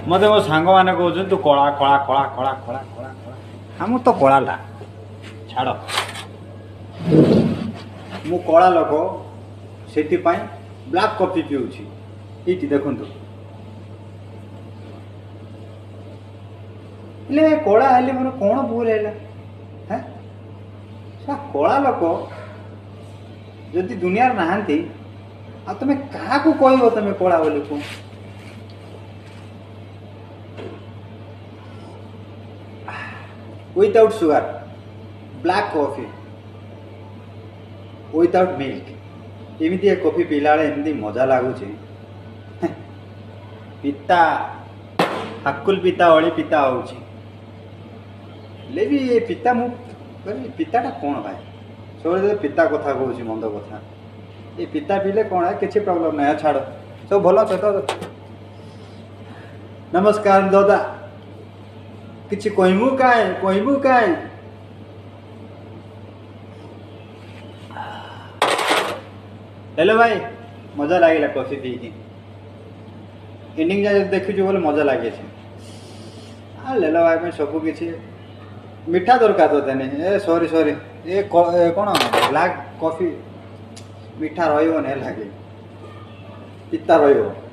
मत मो सांग मैंने कौन तू कला कला कला कला कला कला हाँ मु तो कलाटा छाड़ मु कला लोक से ब्लैक कॉफी पीऊँगी ये देखु कला हेल्ले मोर कौन भूल है कला लोक जदि दुनिया नहांती आ तुम क्या कह तुम कला बोली को without sugar black coffee without milk एमती कॉफी पीला एमती मजा लगुच पिता हाकुल पिता अली पिता होची भी ये पिता मु पिताटा कौन भाई सब पिता कथा कहूँ मंद कथा ये पिता पीले कौन है किसी प्रॉब्लम ना छाड़ सब भल तो नमस्कार दादा किसी कहमु काए हेलो भाई मजा लगे कॉफी पी एंडिंग जाए देखु बोले मजा लगे ले लो भाई सब किसी मीठा दरकार तो तेने ए सॉरी सॉरी ये कौन ब्लैक कॉफी मीठा रही लगे पिता रही